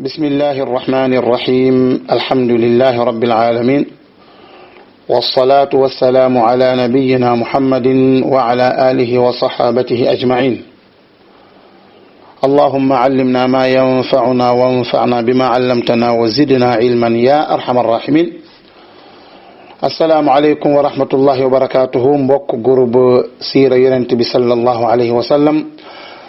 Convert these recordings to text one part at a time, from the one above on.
بسم الله الرحمن الرحيم الحمد لله رب العالمين والصلاة والسلام على نبينا محمد وعلى آله وصحابته أجمعين اللهم علمنا ما ينفعنا وانفعنا بما علمتنا وزدنا علما يا أرحم الراحمين السلام عليكم ورحمة الله وبركاته mbokk groupe siira yonent bi sallallahu alayhi wa sallam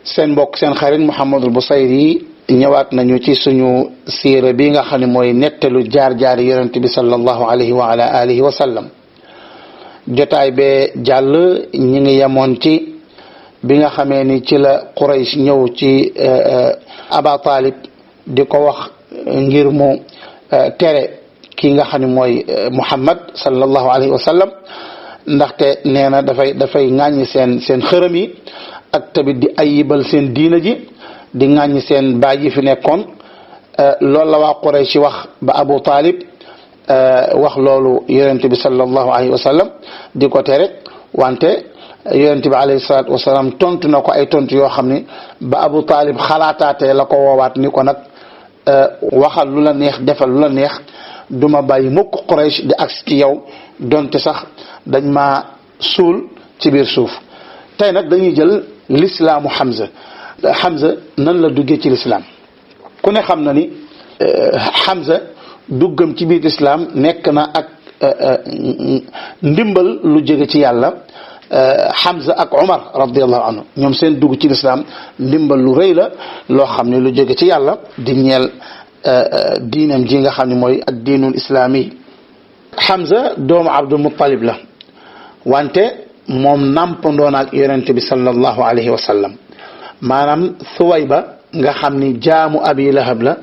seen mbokk seen xarit Mouhamadul Bousayri ñëwaat nañu ci suñu siira bi nga xam ne mooy nettalu jaar-jaar yonent bi sallallahu alayhi wa ala alihi wa sallam jotaay bee jàll ñi ngi yemoon ci bi nga xamee ni ci la Quraysh ñëw ci Aba Talib di ko wax ngir mu tere ki nga xam ne mooy Muhammad sallallahu alayhi wa sallam ndaxte nee na dafay ŋàññi seen xërëm yi ak tamit di ayibal seen diina ji di ŋàññi seen baay yi fi nekkoon loolu la waa Quraysh wax ba Abu Talib wax loolu yonent bi sallallahu alayhi wa sallam di ko tere wante yonent bi alayhi salaatu wa salaam tontu na ko ay tontu yoo xam ne ba Abu Talib xalaataatee la ko woowaat ni ko nag waxal lu la neex defal lu la neex duma bàyyi mukk Quraysh di agsi ci yow donte sax dañ ma suul ci biir suuf tey nag dañuy jël l'islaamu Hamza nan la duggee ci lislaam ku ne xam na ni Hamza duggam ci biir lislaam nekk na ak ndimbal lu jóge ci yàlla Hamza ak Omar radiyallahu anhu ñoom seen dugg ci lislaam ndimbal lu rëy la loo xam ne lu jóge ci yàlla di ñeel diinam ji nga xam ne mooy ad diinul islaami Hamza doomu Abdul Muttalib la wante moom nàmpandoon ak yonent bi sallallahu alayhi wa sallam maanaam Suwayba nga xam ni jaamu Abi Lahab la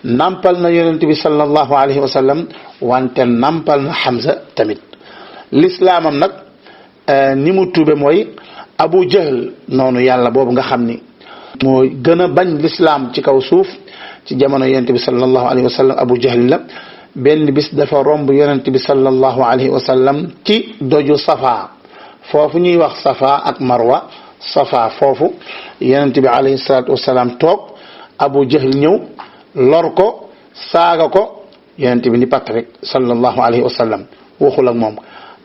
nampal na yonent bi sallallahu alayhi wa sallam wante nampal na Hamza tamit lislaamam nag ni mu tuube mooy Abu Jahl noonu yàlla boobu nga xam ni moo gën a bañ lislaam ci kaw suuf ci jamono yonent bi sallallahu alayhi wa sallam Abu Jahl la benn bis dafa romb yonent bi sallallahu alayhi wa sallam ci doju Safa foofu ñuy wax Safa ak Marwa Safa foofu yonent bi alayhi salaatu wa salaam toog Abu Jahl ñëw lor ko saaga ko yonent bi ni pat rek sallallahu alayhi wa sallam waxul ak moom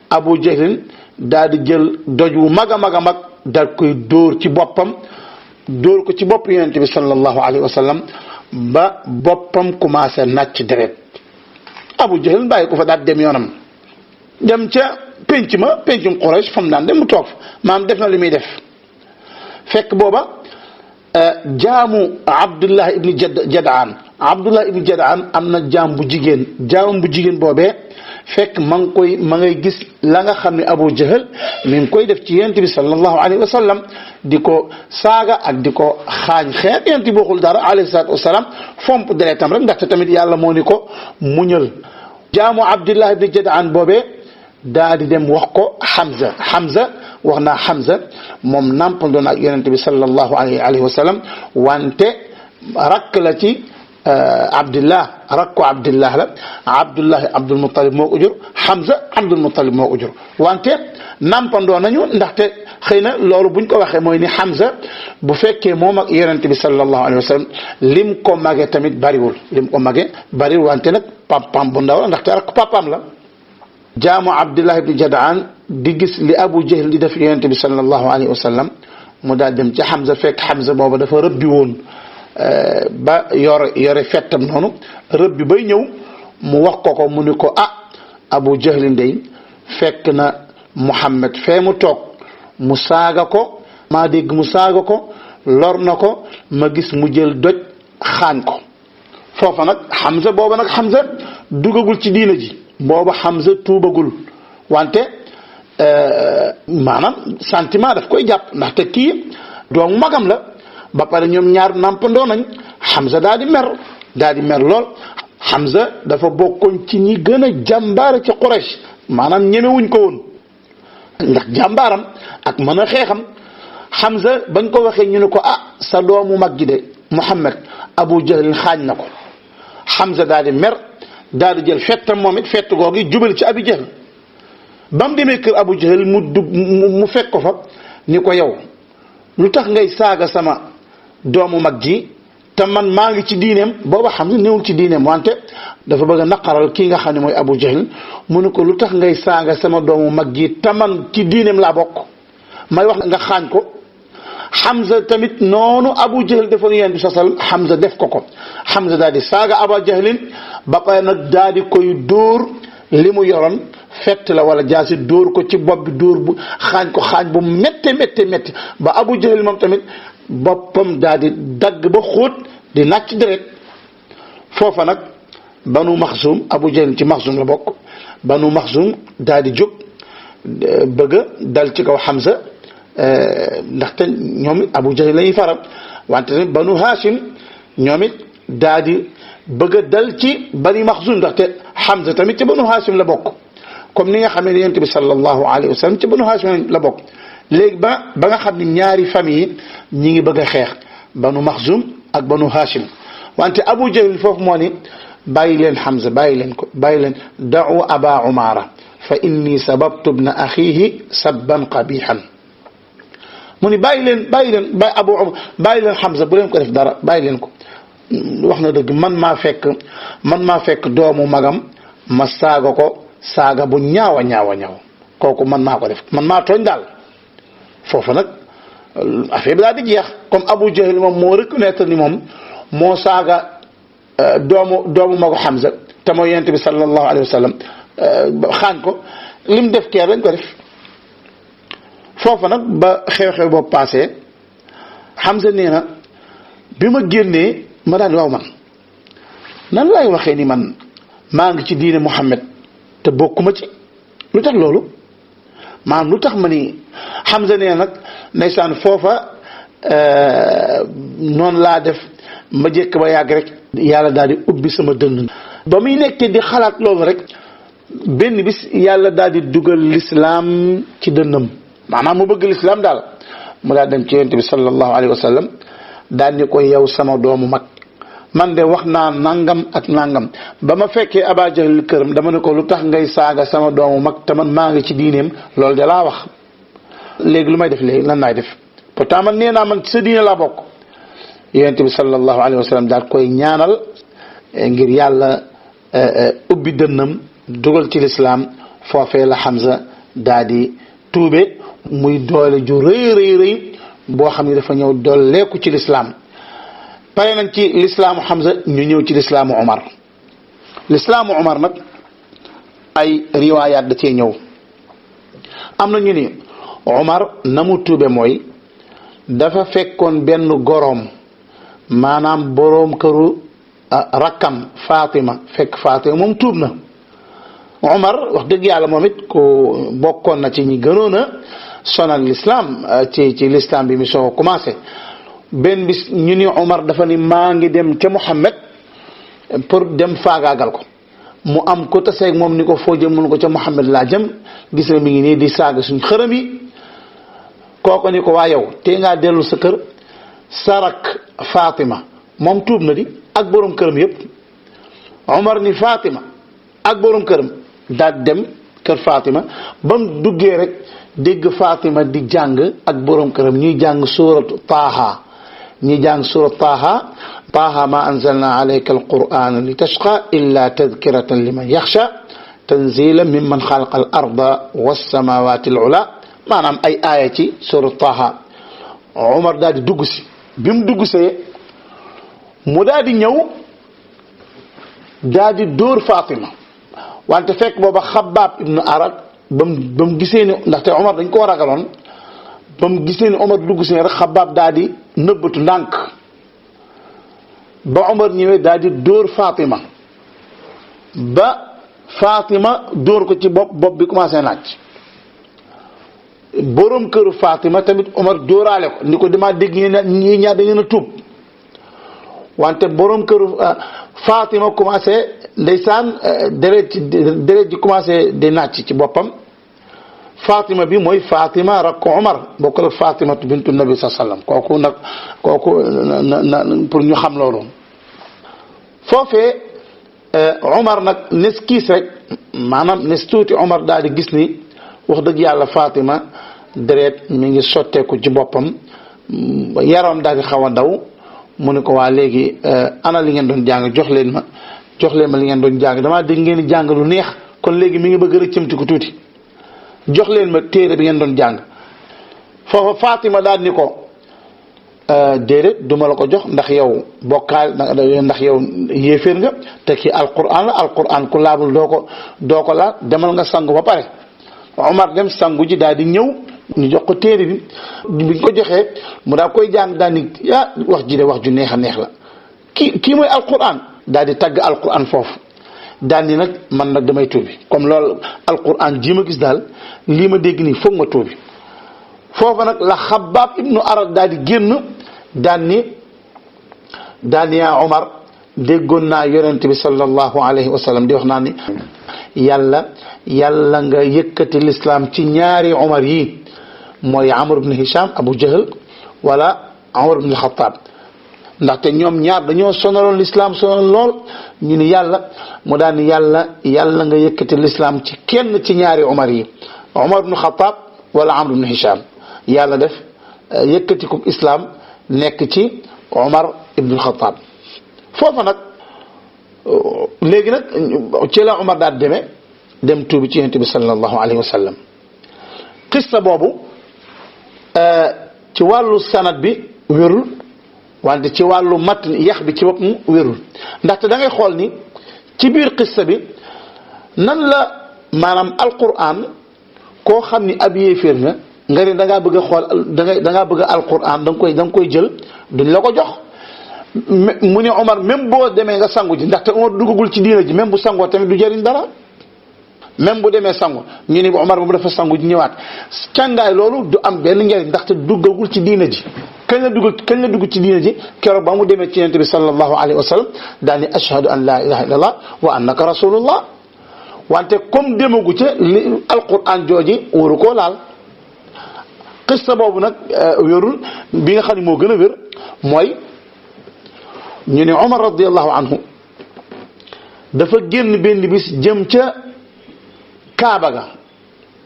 Abu Jahl daal di jël doj wu mag a mag a mag daal koy dóor ci boppam dóor ko ci bopp yonent bi sallallahu alayhi wa sallam ba boppam commencé nàcc deret Abu Jahl bàyyi ko fa daal dem yoonam dem ca pencum Quraysh fa mu daan dem mu toog maam def na li muy def fekk booba jaamu Abdullah ibni Jadaan am na jaam bu jigéen boobee fekk ma ngay gis la nga xam ne Abu Jahl mi ngi koy def ci yonent bi sallallahu alayhi wa sallam di ko saaga ak di ko xaañ xeet yonent bi waxul dara alayhi salaatu wasalaam fomp deretam rek ndaxte tamit yàlla moo ni ko muñal jaamu Abdullah ibni Jadaan boobee daa di dem wax ko Hamza wax naa Hamza moom nàmpandoon ak yonent bi sallallahu alayhi wa sallam wante rakk la ci rakku Abdullah la Abdul Muttalib moo ko jur Hamza Abdul Muttalib moo ko jur wante nàmpandoo nañu ndaxte xëy na loolu buñ ko waxee mooy ni Hamza bu fekkee moom ak yonent bi sallallahu alayhi wa sallam lim ko mage tamit bariwul wante nag papaam bu ndaw la ndaxte rakk papaam la jaamu Abdullah ibn Jadaan di gis li Abu Jahl di def yonent bi sallallahu alayhi wa sallam mu daal dem ci Hamza fekk Hamza booba dafa rëbbi woon ba yore fettam noonu rëbbi bay ñëw mu wax ko mu ni ko Abu Jahl ndey fekk na Muhammad fee mu toog mu saaga ko maa dégg mu saaga ko lor na ko ma gis mu jël doj xaañ ko foofa nag Hamza booba nag Hamza dugagul ci diina ji booba Hamza tuubagul wante maanaam sentiment daf koy jàpp ndaxte kii doomu magam la ba pare ñoom ñaar nampandoo nañ Hamza daal di mer lool Hamza dafa bokkoon ci ñi gën a jàmbaare ci Quraysh maanaam ñemewuñ ko woon ndax jàmbaaram ak mën a xeexam Hamza bañ ko waxee ñu ne ko sa doomu mag gi de Muhammad Abu Jahl xaañ na ko Hamza daal di mer daal di jël fettam moom it fett googu jubal ci Abu Jahl ba mu demee kër Abu Jahl mu fekk ko fa ni ko yow lu tax ngay saaga sama doomu mag ji te man maa ngi ci diineem booba xam ne néewul ci diineem wante dafa bëgg a naqaral kii nga xam ne mooy Abu Jahl mu ne ko lu tax ngay saaga sama doomu mag ji te man ci diineem laa bokk may wax nga xaañ ko. Hamza tamit noonu Abu Jahl defoon yéen bi sosal Hamza def ko Hamza daal di saaga Abu Jahlin ba pare nag daal di koy dóor li mu yoroon fett la wala jaasi dóor ko ci bopp bi dóor bu xaañ ko xaañ bu métte ba Abu Jahl moom tamit boppam daal di dagg ba xóot di nàcc deret foofa nag Banu Maxsum Abu Jahl ci Maxsum la bokk Banu Maxsum daal di jóg bëgg a dal ci kaw Hamza ndaxte ñoom it Abu Jahl lañuy faral wante tamit Banu Hashim ñoom it daal di bëgg a dal ci Bani Maxsum ndaxte Hamza tamit ci Banu Hashim la bokk comme ni nga xamee ne Yonent bi sallallahu alayhi wa sallam ci Banu Hashim la bokk léegi ba nga xam ne ñaari famille ñi ngi bëgg a xeex Banu Maxsum ak Banu Hashim wante Abu Jahl foofu moo ni bàyyi leen Hamza bàyyi leen ko bàyyi leen da'u Aba Umara fa inni sababtu ibna axihi sabban qabihan mu ni bàyyi leen bàyyi leen Hamza bu leen ko def dara bàyyi leen ko wax na dëgg man maa fekk doomu magam ma saaga ko saaga bu ñaaw kooku man maa ko def man maa tooñ daal foofu nag affaire bi daal di jeex comme Abu Jahl moom moo reconnaître ni moom moo saaga doomu magu Hamza te mooy Yonent bi sallallahu alayhi wa sallam xaañ ko lim def kee lañ ko def foofa nag ba xew-xew boobu passé Hamza nee na bi ma génnee ma daan waaw man nan laay waxee ni man maa ngi ci diine Muhammad te bokkuma ci lu tax loolu maanaam lu tax ma ni Hamza nee nag ndeysaan foofa noonu laa def ma jékk ba yàgg rek yàlla daal di ubbi sama dënn ba muy nekk di xalaat loolu rek benn bis yàlla daal di dugal lislaam ci dënnam maanaam mu bëgg lislaam daal mu daal dem ci Yonent bi sallallahu alayhi wa sallam daal ni ko yow sama doomu mag man de wax naa nangam ak nangam ba ma fekkee Aba Jahl këram dama ne ko lu tax ngay saaga sama doomu mag te man maa ngi ci diineem loolu de laa wax léegi lu may def léegi lan laay def pourtant man nee naa man sa diine laa bokk Yonent bi sallallahu alayhi wa sallam daal koy ñaanal ngir yàlla ubbi dënnam dugal ci lislaam foofee la Hamza daal di tuube muy doole ju rëy boo xam ne dafa ñëw dooleeku ci lislaam pare nañ ci lislaamu Hamza ñu ñëw ci lislaamu Omar nag ay riwaayaat da cee ñëw am na ñu ni Omar na mu tuube mooy dafa fekkoon benn goroom maanaam boroom këru rakkam Fatima fekk Fatima moom tuub na Omar wax dëgg yàlla moom it ko bokkoon na ci ñi gënoon a sonal l'islam ci l'islam bi mi soo commencé benn bis ñu ni Omar dafa ni maa ngi dem ca Muhammad pour dem faagaagal ko mu am ko taseeg moom ni ko foo jëm mun ko ca Muhammad laa jëm gis na mi ngi nii di saaga suñ xërëm yi kooko ni ko waa yow te ngaa dellu sa kër sarak Fatima moom tuub na di ak borom këram yëpp Omar ni Fatima ak borom këram daal dem kër Fatima ba mu duggee rek dégg Fatima di jàng ak borom këram ñuy jàng suuratu Taaha ñuy jàng suuratu Taaha ma anzalna alayka alqur'ana li tashqa illa tadkiratan liman yaxsha tanzilan mimman xalaqa al arda wassamawati al ula maanaam ay aaya ci suuratu Taaha Omar daal di dugg si bi mu dugg see mu daal di ñëw daal di dóor Fatima wante fekk booba Xabbaab ibnu Arat ba mu gisee ni ndaxte Omar dañ koo ragaloon ba mu gisee ni Omar dugg si ne rek Xabbaab daal di nëbbatu ndànk ba Omar ñëwee daal di dóor Fatima ba Fatima dóor ko ci bopp bi commencé naaj borom këru Fatima tamit Omar dóoraale ko ni ko damaa dégg ñi ñaar da ngeen a tuub wante borom këru Fatima commencé ndeysaan deret ji commencé di nàcc ci boppam Fatima bi mooy Fatima rakk Omar bokkul ak Fatima bintu Nabi sallam kooku pour ñu xam loolu foofee Omar nag nes kiis rek maanaam nes tuuti Omar daal di gis ni wax dëgg yàlla Fatima deret mi ngi sotteeku ci boppam yaram daal di xaw a daw mu ne ko waa léegi ana li ngeen doon jàng jox leen ma li ngeen doon jàng damaa dégg ngeen di jàng lu neex kon léegi mi ngi bëgg rëccamti ko tuuti jox leen ma téere bi ngeen doon jàng foofa Fatima daal ni ko déedéet duma la ko jox ndax yow bokkaal ndax yow yéeféer nga te kii alquran ku laabul doo ko laal demal nga sangu ba pare Omar dem sangu ji daal di ñëw ñu jox ko téere bi biñ ko joxee mu daal koy jàng daal ni wax ji de wax ju neex a neex la kii mooy alquran daal di tagg alquran foofu daal ni nag man nag damay tuubi comme loolu alquran ji ma gis daal lii ma dégg nii foog ma tuubi foofu nag la Xabbaab ibnu Arad daal di génn daal ni yaa Omar déggoon naa yonent bi sallallahu alayhi wa sallam di wax naa ni yàlla nga yëkkati lislaam ci ñaari Omar yi mooy Amr ibn Hisham Abu Jahl wala Omar ibn Khattab ndaxte ñoom ñaar dañoo sonaloon lislaam sonal lool ñu ni yàlla mu daan ni yàlla nga yëkkati lislaam ci kenn ci ñaari Omar yi Omar ibn Khattab wala Amr ibn Hisham yàlla def yëkkati ko islam nekk ci Omar ibn Khattab foofa nag léegi nag ci la Omar daal dem tuubi ci yonent bi sallallahu alayhi wa sallam qissa boobu ci wàllu sanad bi wérul wante ci wàllu matn yax bi ci boppam wérul ndaxte da ngay xool ni ci biir qissa bi nan la maanaam alquran koo xam ni ab yéeféer nga ne da ngaa bëgg a xool da ngaa bëgg a alquran da nga koy jël duñ la ko jox mu ne Omar même boo demee nga sangu ji ndaxte Omar duggagul ci diina ji même bu sangoo tamit du jëriñ dara même bu demee sangu ñu ni Omar moom dafa sangu ji ñëwaat càngaay loolu du am benn njëriñ ndaxte duggagul ci diina ji kañ la dugg ci diina ji keroog ba mu demee ci yonent bi sallallahu alayhi wa sallam daal ni ashhadu an la ilaha illallah wa annaka rasulullah wante comme demagu ca li alquran jooji waru koo laal qissa boobu nag wérul bi nga xam ne moo gën a wér mooy ñu ne Omar radiyallahu anhu dafa génn benn bis jëm ca Kaaba ga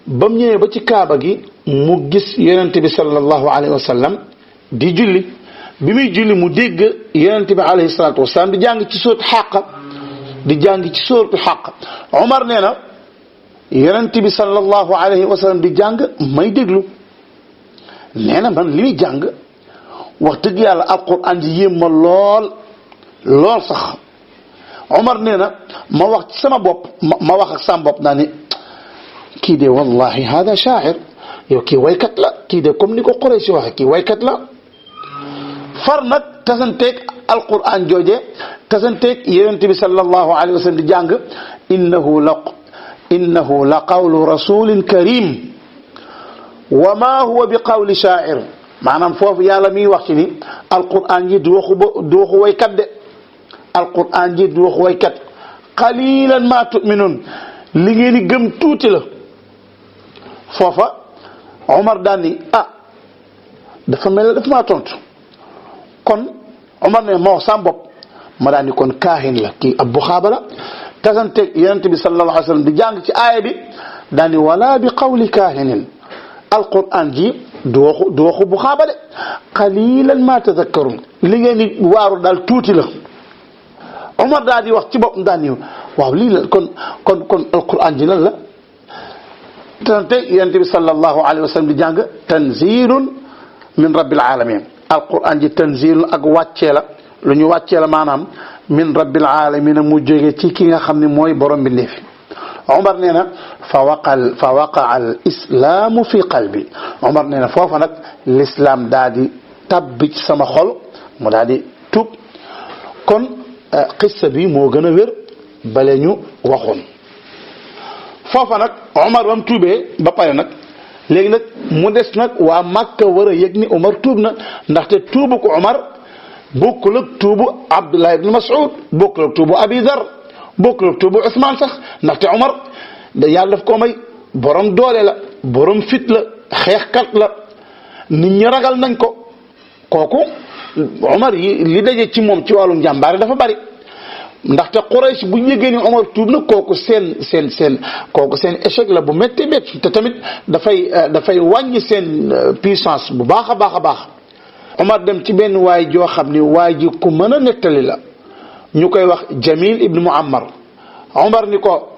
ba mu ñëwee ba ci Kaaba gi mu gis yonent bi sallallahu alayhi wa sallam di julli bi muy julli mu dégg yonent bi alayhi salatu wasalaam di jàng ci sóotu Xàq Omar nee na yonent bi sallallahu alayhi wa sallam di jàng may déglu nee na man li muy jàng wax dëgg yàlla alquran ji yéem ma lool sax Omar nee na ma wax ci sama bopp ma wax ak sama bopp naa ni kii de wallahi hada shaa'ir yow kii waykat la kii de comme ni ko Quraysh waxe kii waykat la far nag tasanteeg alquran jooje tasanteeg yonent bi sallallahu alayhi wa sallam di jàng innahu la qawlu rasulin karim wa ma huwa bi qawli shaa'ir maanaam foofu yàlla miy wax ci ni alquran ji du waxu waykat de alquran ji du waxu waykat qalilan ma tu'minun li ngeen di gëm tuuti la foofa Omar daan ni dafa mel ne dafa maa tontu kon Omar ne ma wax sam bopp ma daan ni kon kaahin la kii ab buxaaba la tasanteeg yonent bi sallallahu alayhi wa sallam di jàng ci aaya bi daan ni wala bi qawli kaahinin alquran ji du waxu buxaaba de qalilan ma tadakkarun li ngeen di waaru daal tuuti la Omar daal di wax ci bopp daan ni waaw lii la kon alquran ji lan la tante yonent bi sallallahu alayhi wa sallam di jàng tanzilun min rabbil alamin alquran ji tanzilun ak wàccee la lu ñu wàccee la maanaam min rabbil alamin mu jóge ci ki nga xam ne mooy borom bi ndeefi Omar nee na fa waqa al islaamu fi qalbi Omar nee na foofa nag l'islam daal di tabbi ci sama xol mu daal di tuub kon qissa bi moo gën a wér bale ñu waxoon foofa nag Omar ba mu tuubee ba pare nag léegi nag mu des nag waa Makka war a yëg ni Omar tuub na ndaxte tuubu ko Omar bokkul ak tuubu Abdullah ibn Mas'ud bokkul ak tuubu Abi Dar bokkul ak tuubu Ousmane sax ndaxte Omar yàlla daf ko may borom doole la borom fit la xeexkat la nit ñi ragal nañ ko kooku Omar yi li daje ci moom ci wàllum njàmbaare dafa bari ndaxte Quraysh bu yëgee ni Omar tuub na kooku seen échec la bu métti métti te tamit dafay wàññi seen puissance bu baax a baax a baax Omar dem ci benn waay joo xam ni waay ji ku mën a nettali la ñu koy wax Jamil ibnu Muammar. Omar ni ko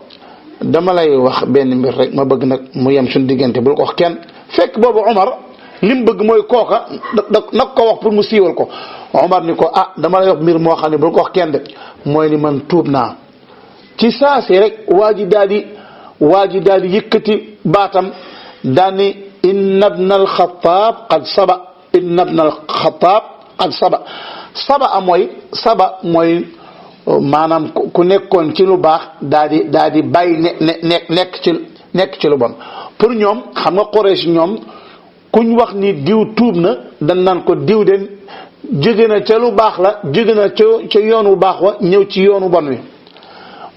dama lay wax benn mbir rek ma bëgg nag mu yem suñu diggante bul ko wax kenn. fekk boobu Omar li mu bëgg mooy kooka nag ko wax pour mu siiwal ko. Omar ni ko dama lay wax mbir moo xam ne bul ko wax kenn de mooy ni man tuub naa. ci saasi rek waa ji daal di yëkkati baatam daal ni inna ibna al-Xattaab qad saba inna ibna al-Xattaab qad saba mooy maanaam ku nekkoon ci lu baax daal di bàyyi nekk ci lu bon. pour ñoom xam nga Quraysh ñoom kuñ wax ni diw tuub na dañ naan ko diw den jóge na ca lu baax la jóge na ca yoon wu baax wa ñëw ci yoonu bon wi.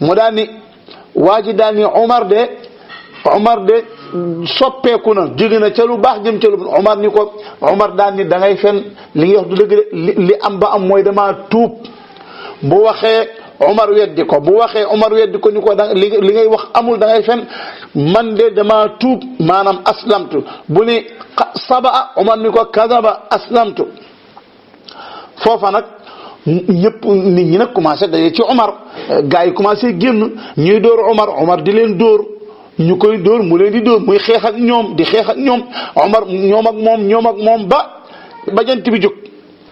mu daal ni waa ji daal ni Omar de soppeeku na jóge na ca lu baax jëm ca lu bon. Omar daal ni da ngay fen li nga wax du dëgg de li am ba am mooy dama tuub. bu waxee Omar weddi ko ni ko li ngay wax amul da ngay fen man de dama tuub maanaam aslamtu bu ni saba Omar ni ko kadaba aslamtu. foofa nag ñëpp nit ñi nag commencé daje ci Omar gars yi commencé génn ñuy dóor Omar di leen dóor ñu koy dóor mu leen di dóor muy xeex ak ñoom di xeex ak ñoom Omar ñoom ak moom ba jant bi jóg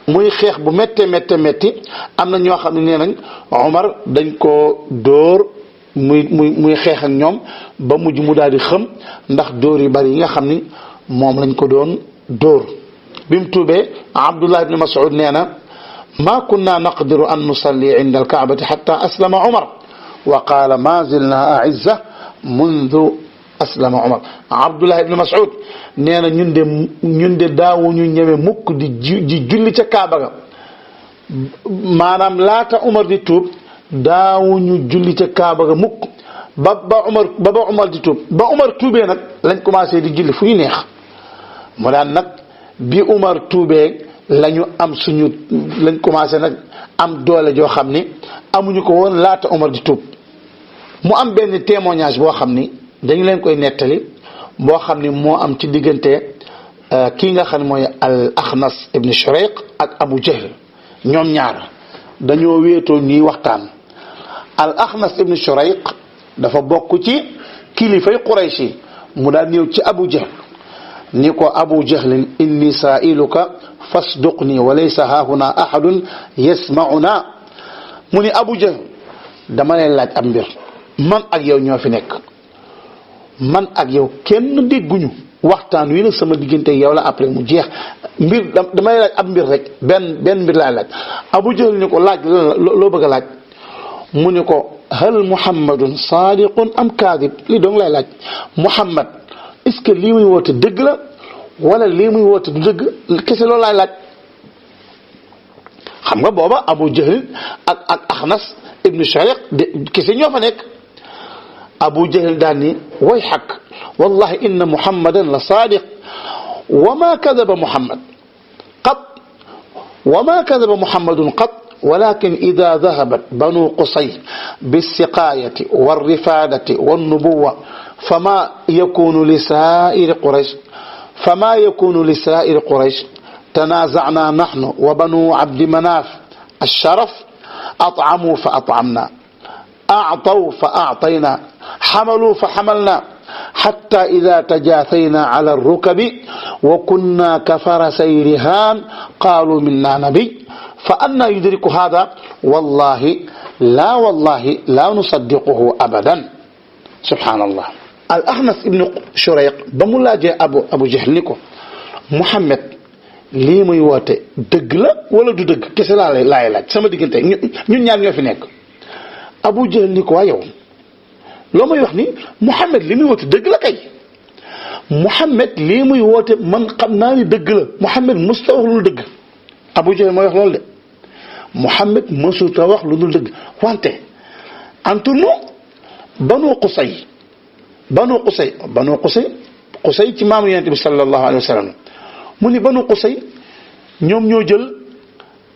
muy xeex bu méttee métti am na ñoo xam ne nee nañ Omar dañ ko dóor muy xeex ak ñoom ba mujj mu daal di xëm ndax dóor yu bari yi nga xam ni moom lañ ko doon dóor. bi mu tuubee Abdullah ibn Mas'ud nee na ma kunna naqdiru an nusalli inda alkaabati xatta aslama Omar wa qaala ma zilna a'izza mundu aslama Omar. Abdullah ibn Mas'ud nee na ñun de daawuñu ñëwee mukk di julli ca Kaaba ga maanaam laata Omar di tuub daawuñu julli ca Kaaba ga mukk ba Omar di tuub ba Omar tuubee nag lañ commencé di julli fu ñu neex. mu daan nag bi Omar tuubee lañ commencé nag am doole joo xam ni amuñu ko woon laata Omar di tuub. mu am benn témoignage boo xam ni dañu leen koy nettali boo xam ni moo am ci diggante kii nga xam ne mooy al Axnas ibn Shurayq ak Abu Jahl. ñoom ñaar dañoo wéetoo ñuy waxtaan. al Axnas ibn Shurayq dafa bokk ci kilifay Quraysh yi mu daal ñëw ci Abu Jahl ni ko Abu Jahlin inni saailuka fasduqni wa laysa haahuna ahadun yasmauna. mu ni Abu Jahl dama lay laaj am mbir man ak yow ñoo fi nekk man ak yow kenn dégguñu waxtaan wi nag sama diggante yow la après mu jeex mbir damay laaj ab mbir rek benn mbir laay laaj. Abu Jahl ni ko laaj loo bëgg a laaj mu ni ko hal muhammadun saadiqun am kaadib li doon lay laaj Muhammad est-ce que lii muy woote dëgg la wala lii muy woote du dëgg kese loolu laay laaj. xam nga booba Abu Jahl ak Axnas ibn Shariq kese ñoo fa nekk. Abu Jahl daan ni way xaq wallahi inna muhammadan la saadiq wa ma kadaba muhammad qat wa ma kadaba muhammadun qat walakin ida dahabat banu Qusay bissiqaayati warrifaadati wannubuwa fama yakunu li saa'iri Quraysh tanaaza'naa nahnu wa banu Abdi Manaaf ash-sharaf at'amuu fa at'amnaa أعطوا فأعطينا حملوا فحملنا حتى إذا تجاثينا على الركب وكنا كفرسي رهان قالوا منا نبي فأنا يدرك هذا والله لا نصدقه أبدا. سبحان الله. الأخنس ابن شريق بمولاجي أبو جهل نيكو محمد lii muy woote dëgg la wala du dëgg kese laay laaj sama diggante ñun ñaar ñoo fi nekk. Abu Jahl ni ko waa yow loo may wax ni Muhammad li muy woote dëgg la kay Muhammad lii muy woote man xam naa ni dëgg la Muhammad mësuta wax lu dul dëgg. Abu Jahl mooy wax loolu de Muhammad mësuta wax lu dul dëgg wante entre nous Banu Qusay ci maamu Yonent bi sallallahu alayhi wa sallam mu ni Banu Qusay ñoom ñoo jël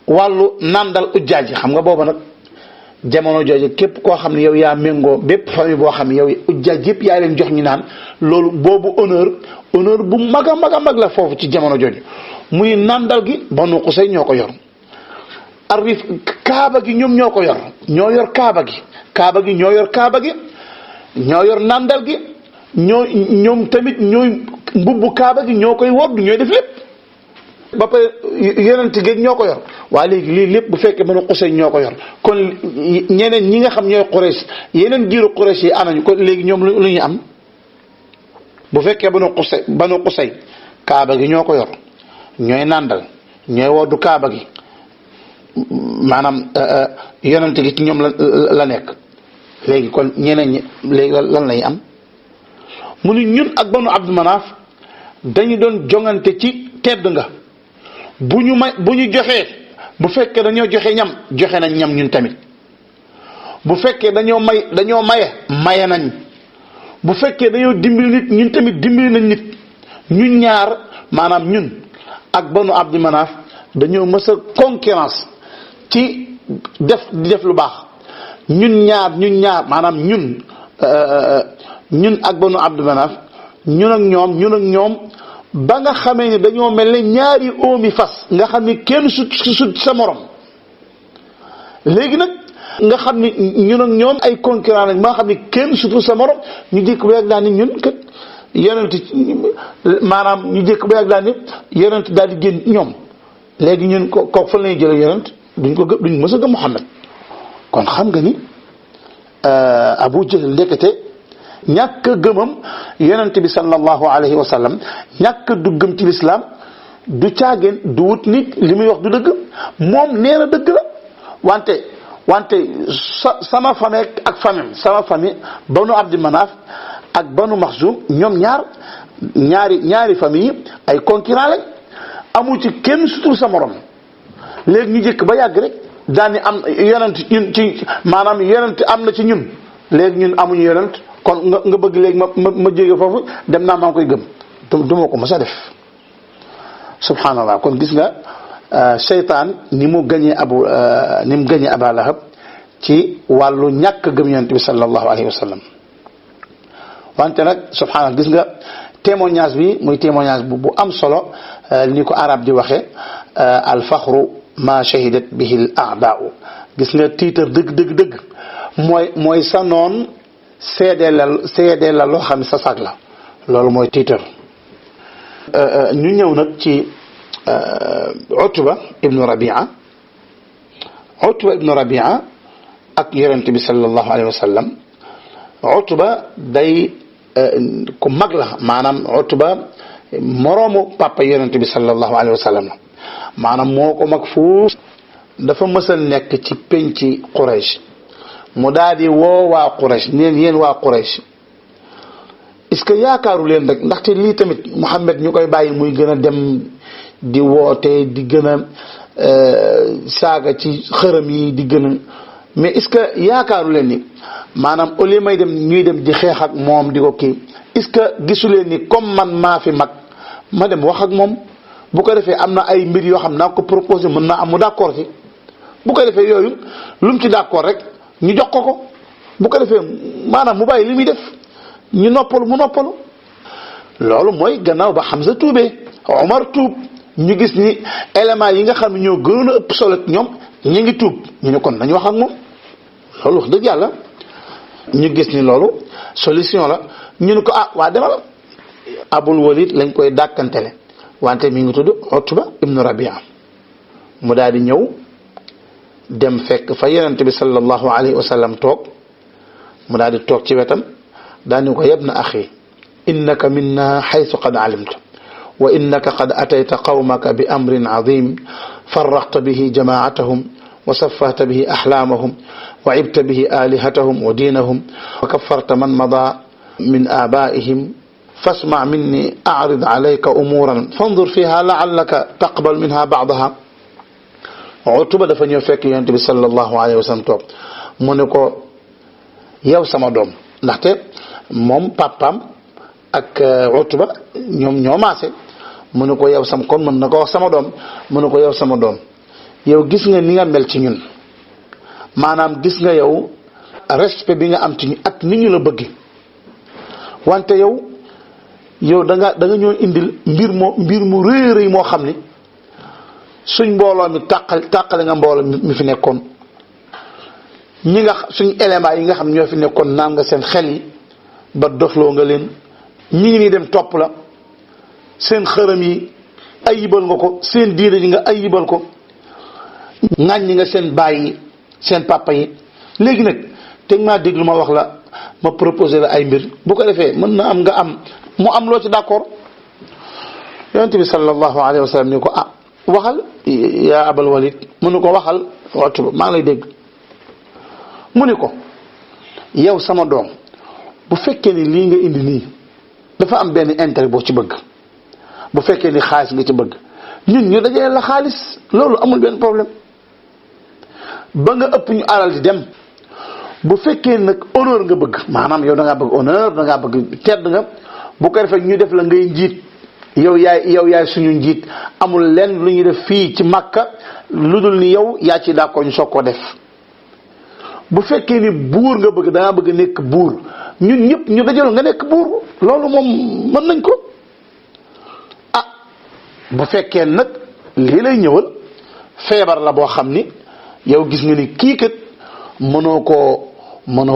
wàllu nandal ujjaaj yi xam nga booba nag jamono jooju képp koo xam ne yow yaa méngoo bépp famille boo xam ne yow ujjaaj yëpp yaa leen jox ñu naan loolu boobu honneur bu mag a mag la foofu ci jamono jooju muy nandal gi Banu Qusay ñoo ko yor arif kaaba gi ñoom ñoo ko yor ñoo yor kaaba gi ñoo yor kaaba gi ñoo yor nandal gi ñoom tamit ñooy mbubbu kaaba gi ñoo koy wodd ñooy def lépp ba pare yonent géeg ñoo ko yor waa léegi lii lépp bu fekkee Banu Qusay ñoo ko yor kon ñeneen ñi nga xam ñooy Quraysh yeneen giiru Quraysh yi anañu kon léegi ñoom lu ñu am bu fekkee Banu Qusay kaaba gi ñoo ko yor ñooy nàndal ñooy woddu kaaba gi maanaam yonent gi ci ñoom la nekk léegi kon ñeneen ñi léegi lan lañu am mu ni ñun ak Banu Abdu Manaaf dañu doon jongante ci tedd nga bu ñu joxee bu fekkee dañoo joxe ñam joxe nañ ñam ñun tamit bu fekkee dañoo maye nañ bu fekkee dañoo dimbali nit ñun tamit dimbali nañ nit ñun ñaar maanaam ñun ak Banu Abdu Manaaf dañoo mës a concurrence ci di def lu baax ñun ñaar maanaam ñun ak Banu Abdu Manaaf ñun ak ñoom ba nga xamee ni dañoo mel ne ñaari oomi fas nga xam ni kenn sut sa morom léegi nag nga xam ni ñun ak ñoom ay concurrent lañ maa xam ni kenn sutu sa morom ñu jékk ba yàgg daal ni ñun kat yonent maanaam ñu jékk ba yàgg daal ni yonent daal di génn ñoom léegi ñun kooku fan lañuy jëlee yonent duñ mës a gëm Muhammad kon xam nga ni Abu Jahl ndekete ñàkk gëmam yonent bi sallallahu alayhi wa sallam ñàkk du gëm ci lislaam du caageen du wut nit li muy wax du dëgg moom nee na dëgg la wante sama famille ak sama famille Banu Abdi Manaaf ak Banu Maxzum ñoom ñaari famille yi ay concurrent lañ amu ci kenn sutul sa morom léegi ñu jëkk ba yàgg rek daal ni am yonent ñun ci maanaam yonent am na ci ñun léegi ñun amuñu yonent kon nga bëgg léegi ma jóge foofu dem naa maa ngi koy gëm du ma ko mës a def subhanallah kon gis nga seytaan ni mu gañee Aba Lahab ci wàllu ñàkk gëm yonent bi sallallahu alayhi wa sallam wante nag subhanallah gis nga témoignage bi muy témoignage bu am solo ni ko arab di waxee al faxru ma shahidat bihi al a'daa'u gis nga tiitar dëgg mooy sa noon seedee la loo xam ne sa sag la loolu mooy tiitar ñu ñëw nag ci Utba ibnu Rabia ak yonent bi sallallahu alayhi wa sallam Utba day ku mag la maanaam Utba moroomu papa yonent bi sallallahu alayhi wa sallam la maanaam moo ko mag fuuf dafa mësal nekk ci penci Quraysh mu daal di woo waa Quraysh neen yéen waa Quraysh est-ce que yaakaaru leen rek ndaxte lii tamit Muhammad ñu koy bàyyi muy gën a dem di woote di gën a saaga ci xërëm yi di gën a mais est-ce que yaakaaru leen ni maanaam au lieu may dem ñuy dem di xeex ak moom di ko kii est-ce que gisu leen ni comme man maa fi mag ma dem wax ak moom bu ko defee am na ay mbir yoo xam naa ko proposé mën naa am mu d'accord ci bu ko defee yooyu lu mu ci d'accord rek ñu jox ko bu ko defee maanaam mu bàyyi li muy def ñu mu noppalu loolu mooy gannaaw ba Hamza tuubee Omar tuub ñu gis ni éléments yi nga xam ne ñoo gënoon a ëpp solo ñoom ñu ngi tuub ñu ne kon nañu wax ak moom loolu wax dëgg yàlla ñu gis ni loolu solution la ñu ne ko waa demal Abul Walid lañ koy dàkkantele wante mi ngi tudd Utba ibnu Rabia mu daal di ñëw dem fekk fa yonent bi sallallahu alayhi wa sallam toog mu daal di toog ci wetam daal ni ko yabna axi innaka minna xaytu qad alimta wa innaka qad atayta qawmaka bi amrin azim farraqta bihi jamaatahum wa saffahta bihi axlaamahum wa ibta bihi alihatahum wa diinahum wa kaffarta man mada min abaihim fasma minni arid alayka umuran fandur fiha laallaka taqbal minha ba'daha Utba dafa ñëw fekk yonent bi sallallahu alayhi wa sallam toog mu ne ko yow sama doom ndaxte moom papaam ak Utba ñoo maase mu ne ko yow kon mën na ko wax sama doom mu ne ko yow sama doom yow gis nga ni nga mel ci ñun maanaam gis nga yow respect bi nga am ci ñu ak ni ñu la bëgg wante yow da nga ñoo indil mbir mu rëy moo xam ni suñ mbooloo mi tàqale nga mbooloo mi fi nekkoon ñi nga suñ éléments yi nga xam ñoo fi nekkoon naan nga seen xel yi ba dofloo nga leen ñi ngi nii dem topp la seen xërëm yi ayibal nga ko seen diine yi nga ayibal ko ŋàññi nga seen baay yi seen papa yi léegi nag teg maa déglu ma wax la ma proposé la ay mbir bu ko defee mën na am nga am mu am loo ci d'accord yonent bi sallallahu alayhi wa sallam ni ko waxal yaa abal walid mu ni ko waxal waxtu ba maa ngi lay dégg mu ni ko yow sama doom bu fekkee ni lii nga indi nii dafa am benn intérêt boo ci bëgg bu fekkee ni xaalis nga ci bëgg ñun ñu dajale la xaalis loolu amul benn problème ba nga ëpp ñu alal di dem bu fekkee nag honneur nga bëgg maanaam yow da ngaa bëgg honneur da ngaa bëgg tedd nga bu ko defee ñu def la ngay njiit yow yaay suñu njiit amul lenn lu ñuy def fii ci Makka lu dul ni yow yaa ci d'accord ñu soog ko def bu fekkee ni buur nga bëgg da ngaa bëgg nekk buur ñun ñëpp ñu dajal nga nekk buur loolu moom mën nañ ko bu fekkee nag lii lay ñëwal feebar la boo xam ni yow gis nga ni kii kat mënoo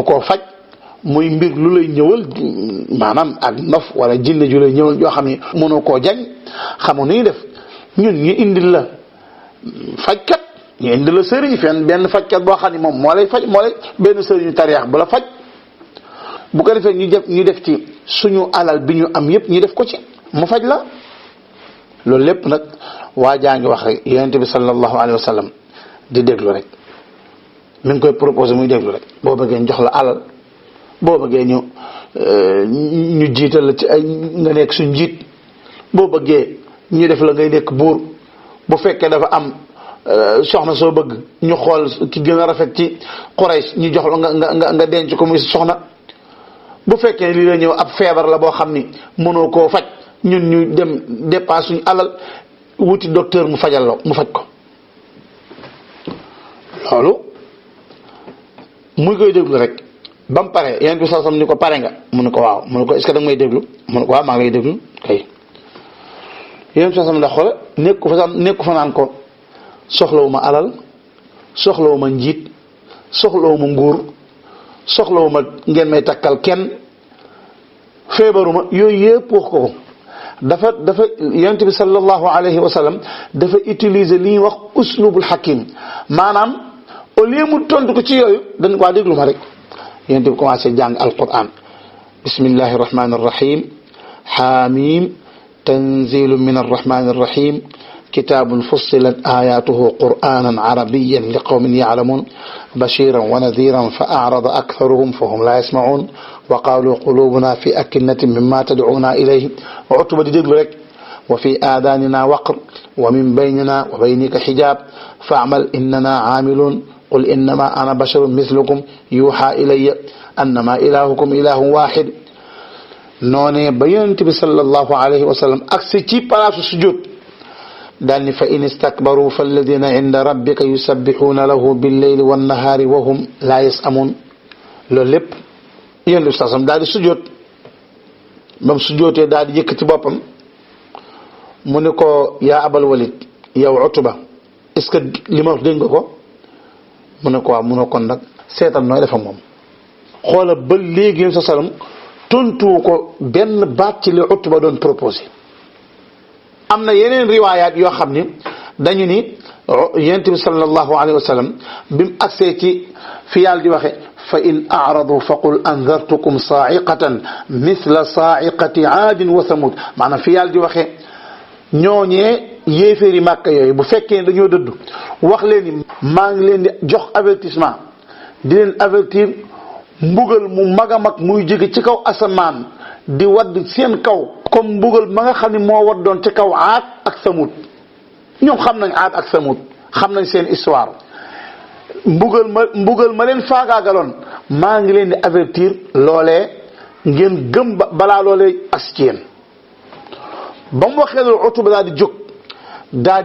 koo faj muy mbir lu lay ñëwal maanaam ak ndof wala jinne ju lay ñëwal yoo xam ni mënoo koo jañ xamu nuy def ñun ñu indil la fajkat ñu indil la sëriñ fenn benn fajkat boo xam ni moom moo lay faj moo lay benn sëriñu tariyax bu la faj bu ko defee ñu def ci suñu alal bi ñu am yépp ñu def ko ci mu faj la loolu lépp nag waa jaa ngi wax rek yonent bi sallallahu alayhi wa sallam di déglu rek mi ngi koy proposé muy déglu rek boo bëggee ñu jox la alal boo bëggee ñu jiital la ci ay nga nekk suñ njiit boo bëggee ñu def la ngay nekk buur bu fekkee dafa am soxna soo bëgg ñu xool ki gën a rafet ci Quraysh ñu jox la nga denc ko muy soxna bu fekkee lii la ñëw ab feebar la boo xam ni mënoo koo faj ñun ñu dem dépense suñu alal wuti docteur mu fajal la mu faj ko loolu muy koy déglu rek ba mu pare yéen bi sax ni ko pare nga mu ne ko waaw mu ne ko est-ce que da nga may déglu mu ne ko waaw maa ngi lay déglu kay yéen bi sax da xool nekku fa naan ko soxlawuma alal soxlawuma njiit soxlawuma nguur soxlawuma ngeen may takkal kenn feebaruma yooyu yëpp wax ko dafa yonent bi sallallahu alayhi wa sallam dafa utiliser li ñuy wax uslubul hakim maanaam au lieu mu tontu ko ci yooyu dañ ko déglu ma rek yonent bi commencé jàng alquran bismillahi rahmani rahim hamim tanzilu min arrahmani arrahim kitabun fussilat ayatuhu qur'anan arabiyyan liqawmin ya'lamun bashiran wa nadhiran fa a'rada aktharuhum fahum la yasma'un wa qalu qulubuna fi akinnatin mimma tad'una ilayhi wa utuba di déglu rek wa fi adanina waqr wa min baynina wa baynika hijab fa'mal innana 'amilun qul innama ana basharun mithlukum yuha ilayya annama ilahukum ilahun wahid noone ba yonent bi sallallahu alayhi wa sallam aksi ci palaasu sujud daal ni fa in istakbaru falladina inda rabbika yusabbihuna lahu billayli wannahari wa hum la yasamun loolu lépp yonent bi sasam daal di sujud bam sujudee daal di yëkkati boppam mu ne ko yaa abal walid yow Utba est-ce que li ma wax dégg nga ko mu ne ko waaw mu ne kon nag seetal nooy defa moom xoola ba léegi yonent sallam tontu ko benn baat ci li Utba doon proposé am na yeneen riwaayaat yoo xam ni dañu ni yonent bi sallallahu alayhi wa sallam bi mu agsee ci fi yàlla di waxe fa in a'radu faqul anzartukum sa'iqatan mithla sa'iqati aadin wa thamud maanaam fi yàlla di waxe ñooñee yéeféeri Màkka yooyu bu fekkee ne dañoo dëddu wax leen ni maa ngi leen di jox avertissement di leen avertir mbugal mu mag a mag muy jóge ci kaw asamaan di wadd seen kaw comme mbugal ma nga xam ne moo waddoon ci kaw Aad ak Samud ñoom xam nañ Aad ak Samud xam nañ seen histoire mbugal ma leen faagaagaloon maa ngi leen di avertir loolee ngeen gëm balaa loolee ak ci yéen ba mu waxee loolu Utba daal di jóg daa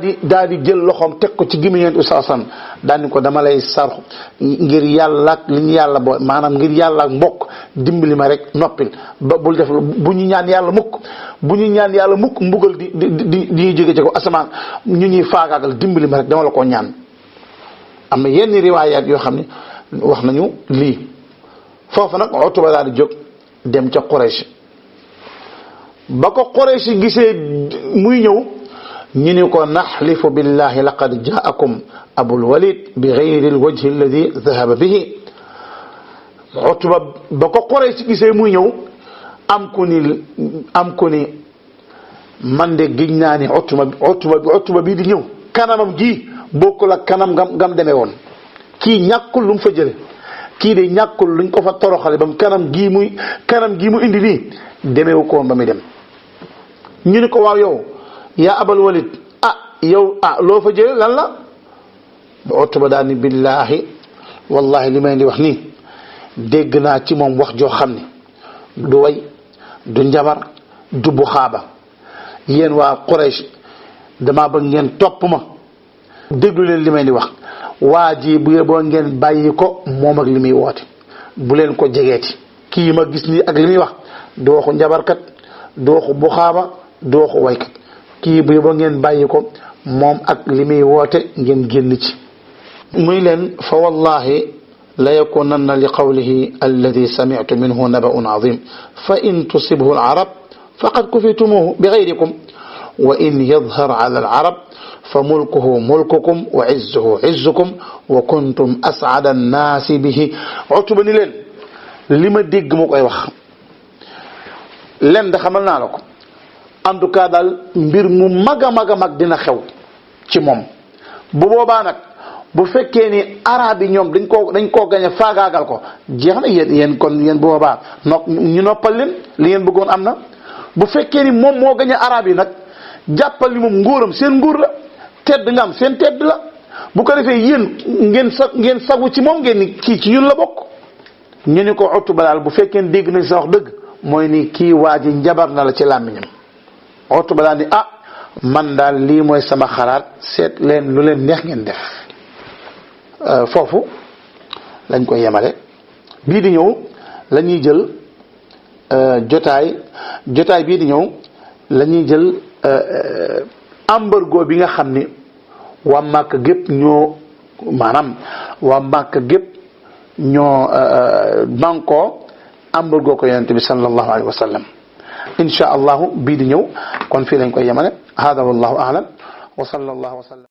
di jël loxoom teg ko ci gémmiñ Yonent bi sallallahu alayhi wasallam daal ni ko dama lay sarxu ngir yàlla ak li ñu yàlla boo maanaam ngir yàlla ak mbokk dimbali ma rek noppil ba bul def bu ñu ñaan yàlla mukk mbugal di ñuy jóge ci ko asamaan ñu ñuy faagaagal dimbali ma rek dama la koo ñaan. am na yenn riwaayaat yoo xam ne wax nañu lii foofu nag Utba daal di jóg dem ca Quraysh ba ko Quraysh gisee muy ñëw ñu ni ko naxlifu billahi laqad jaakum abul walid bi gayri alwajhi alladi dahaba bihi. Utba ba ko Quraysh gisee muy ñëw am ku ni man de giñ naa ni Utba bii di ñëw kanamam gi bokkul ak kanam gam demee woon kii ñàkkul lu mu fa jële kii de ñàkkul luñ ko fa toroxale ba mu kanam gii mu indi nii demeewu ko woon ba muy dem. ñu ni ko waaw yow yaa abal walid loo fa jële lan la. Utba daal ni billaahi wallahi li may di wax nii dégg naa ci moom wax joo xam ne du way du njabar du bu xaaba yéen waa Quraysh dama bëgg ngeen topp ma déglu leen li may di wax waa ji bu yeboo ngeen bàyyi ko moom ak li muy woote bu leen ko jegeeti kii ma gis nii ak li muy wax du waxu njabarkat du waxu bu xaaba du waxu waykat kii bu yeboo ngeen bàyyi ko moom ak li muy woote ngeen génn ci. muy leen fa wallahi la yakunanna li qawlihi alladi sami'tu minhu naba'un azim fa in tusibhu al-arab faqad kufitumuhu bi ghayrikum wa in yadhhar ala al-arab fa mulkuhu mulkukum wa izzuhu izzukum wa kuntum as'ada an-naasi bihi. Utba ni leen li ma dégg mu koy wax leen da xamal naa la ko en tout cas daal mbir mu mag a mag dina xew ci moom bu boobaa nag bu fekkee ni arab yi ñoom dañ koo gañ a faagaagal ko jeex na yéen kon bu boobaa ñu noppal leen li ngeen bëggoon am na. bu fekkee ni moom moo gañ a arab yi nag jàppal ni moom nguuram seen nguur la tedd nga am seen tedd la bu ko defee yéen ngeen sagu ci moom ngeen ni kii ci ñun la bokk. ñu ni ko Utba daal bu fekkee ni dégg na sa wax dëgg mooy ni kii waa ji njabar na la ci làmmiñam. Utba daal ni man daal lii mooy sama xalaat seet leen lu leen neex ngeen def. foofu lañ koy yemale bii di ñëw la ñuy jël jotaay bii di ñëw la ñuy jël embargo bi nga xam ni waa Màkka gépp ñoo bankoo embargo ko yonent bi sallallahu alayhi wa sallam. insha allahu bii di ñëw kon fii lañ koy yemale hada wallahu a'lam wa sallallahu wa sallam.